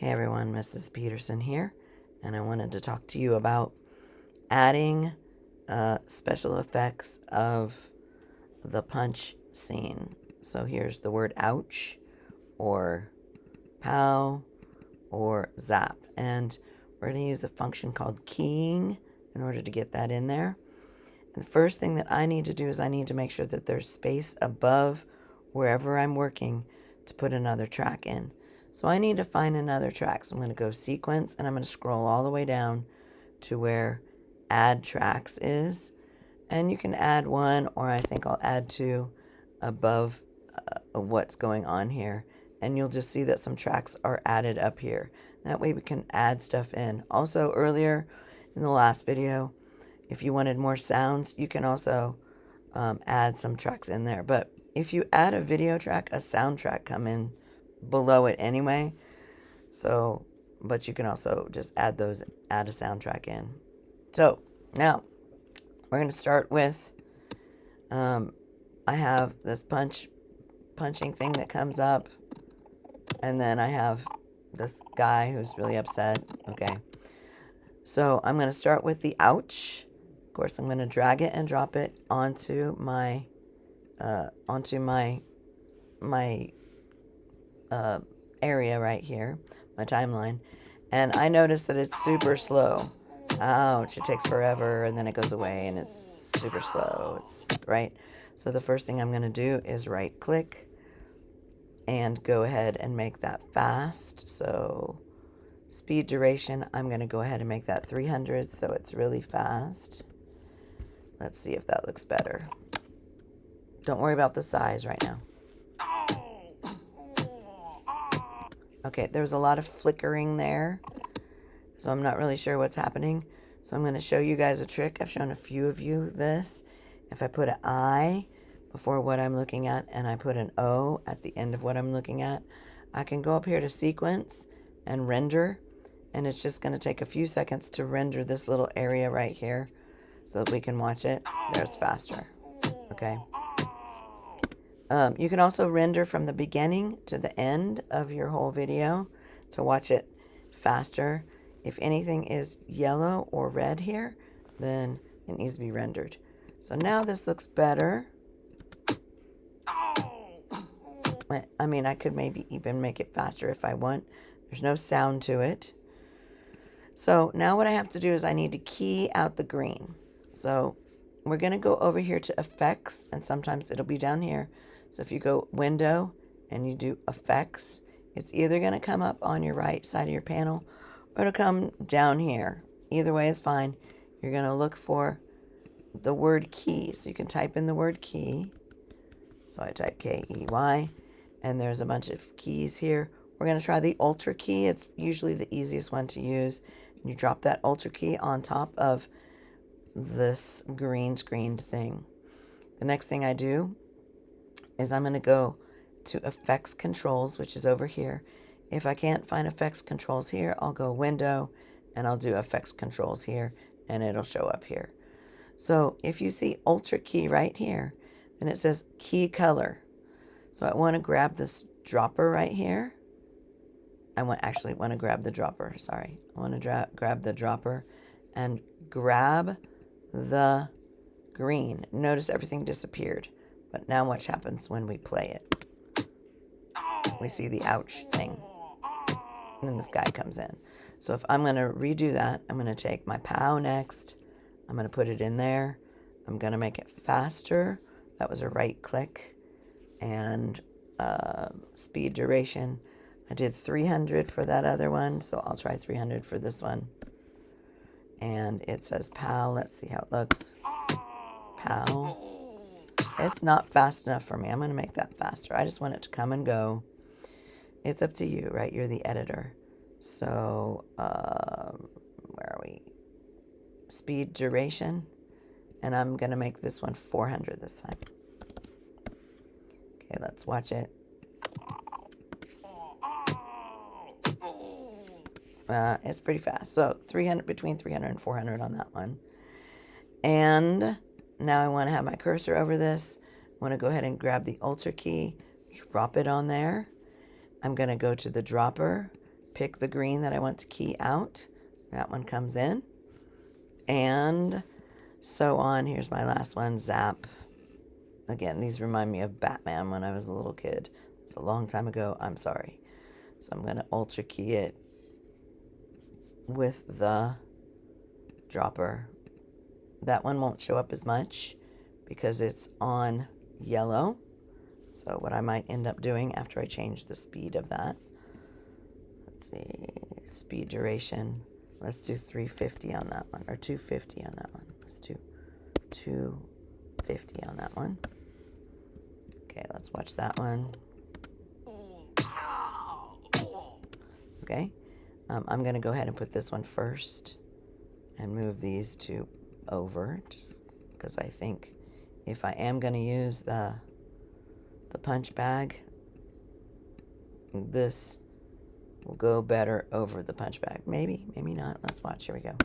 Hey everyone, Mrs. Peterson here, and I wanted to talk to you about adding special effects of the punch scene. So here's the word ouch, or pow, or zap, and we're going to use a function called keying in order to get that in there. And the first thing that I need to do is I need to make sure that there's space above wherever I'm working to put another track in. So I need to find another track. So I'm going to go sequence and I'm going to scroll all the way down to where add tracks is. And you can add one, or I think I'll add two above what's going on here. And you'll just see that some tracks are added up here. That way we can add stuff in. Also earlier in the last video, if you wanted more sounds, you can also add some tracks in there. But if you add a video track, a soundtrack come in below it anyway. So, but you can also just add a soundtrack in. So now we're going to start with, I have this punching thing that comes up, and then I have this guy who's really upset. Okay. So I'm going to start with the ouch. Of course, I'm going to drag it and drop it onto my area right here, my timeline, and I notice that it's super slow. Ouch, it takes forever, and then it goes away, and it's super slow. It's right. So the first thing I'm going to do is right click and go ahead and make that fast. So speed duration, I'm going to go ahead and make that 300 so it's really fast. Let's see if that looks better. Don't worry about the size right now. Okay, there was a lot of flickering there, so I'm not really sure what's happening. So I'm going to show you guys a trick. I've shown a few of you this. If I put an I before what I'm looking at and I put an O at the end of what I'm looking at, I can go up here to sequence and render, and it's just going to take a few seconds to render this little area right here so that we can watch it. There, it's faster. Okay. You can also render from the beginning to the end of your whole video to watch it faster. If anything is yellow or red here, then it needs to be rendered. So now this looks better. I mean, I could maybe even make it faster if I want. There's no sound to it. So now what I have to do is I need to key out the green. So we're going to go over here to effects, and sometimes it'll be down here. So if you go window and you do effects, it's either going to come up on your right side of your panel or it'll come down here. Either way is fine. You're going to look for the word key. So you can type in the word key. So I type K-E-Y, and there's a bunch of keys here. We're going to try the Ultra key. It's usually the easiest one to use. And you drop that Ultra key on top of this green screened thing. The next thing I do is I'm going to go to effects controls, which is over here. If I can't find effects controls here, I'll go window and I'll do effects controls here, and it'll show up here. So if you see Ultra key right here, then it says key color. So I want to grab this dropper right here. I want to grab the dropper. Sorry. I want to grab the dropper and grab the green. Notice everything disappeared. But now what happens when we play it? We see the ouch thing. And then this guy comes in. So if I'm going to redo that, I'm going to take my POW next. I'm going to put it in there. I'm going to make it faster. That was a right click. And speed duration. I did 300 for that other one, so I'll try 300 for this one. And it says POW. Let's see how it looks. POW. It's not fast enough for me. I'm going to make that faster. I just want it to come and go. It's up to you, right? You're the editor. So, where are we? Speed duration. And I'm going to make this one 400 this time. Okay, let's watch it. It's pretty fast. So 300, between 300 and 400 on that one. And now I want to have my cursor over this. I want to go ahead and grab the Ultra key, drop it on there. I'm going to go to the dropper pick the green that I want to key out. That one comes in. And so on. Here's my last one, zap. Again, these remind me of Batman when I was a little kid. It's a long time ago. I'm sorry. So I'm going to ultra key it with the dropper. That one won't show up as much because it's on yellow. So what I might end up doing after I change the speed of that, let's see, speed duration. Let's do 350 on that one, or 250 on that one. Let's do 250 on that one. Okay, let's watch that one. Okay, I'm going to go ahead and put this one first and move these two over, just because I think if I am going to use the punch bag, this will go better over the punch bag. Maybe, maybe not. Let's watch. Here we go.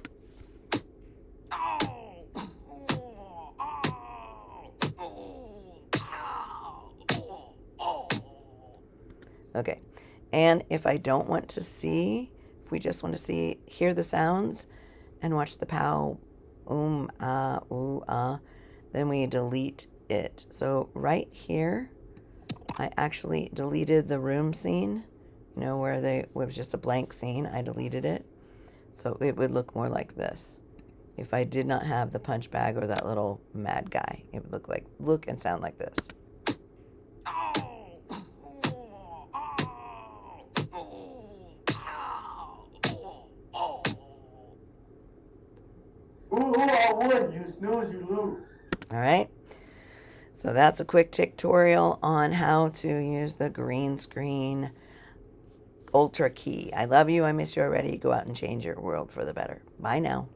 Okay, and if I don't want to see, if we just want to hear the sounds and watch the pow, ah, ooh, ah, then we delete it. So right here, I actually deleted the room scene, you know, where it was just a blank scene. I deleted it. So it would look more like this. If I did not have the punch bag or that little mad guy, it would look and sound like this. Ooh, I would. You snooze, you lose. All right. So that's a quick tutorial on how to use the green screen ultra key. I love you. I miss you already. Go out and change your world for the better. Bye now.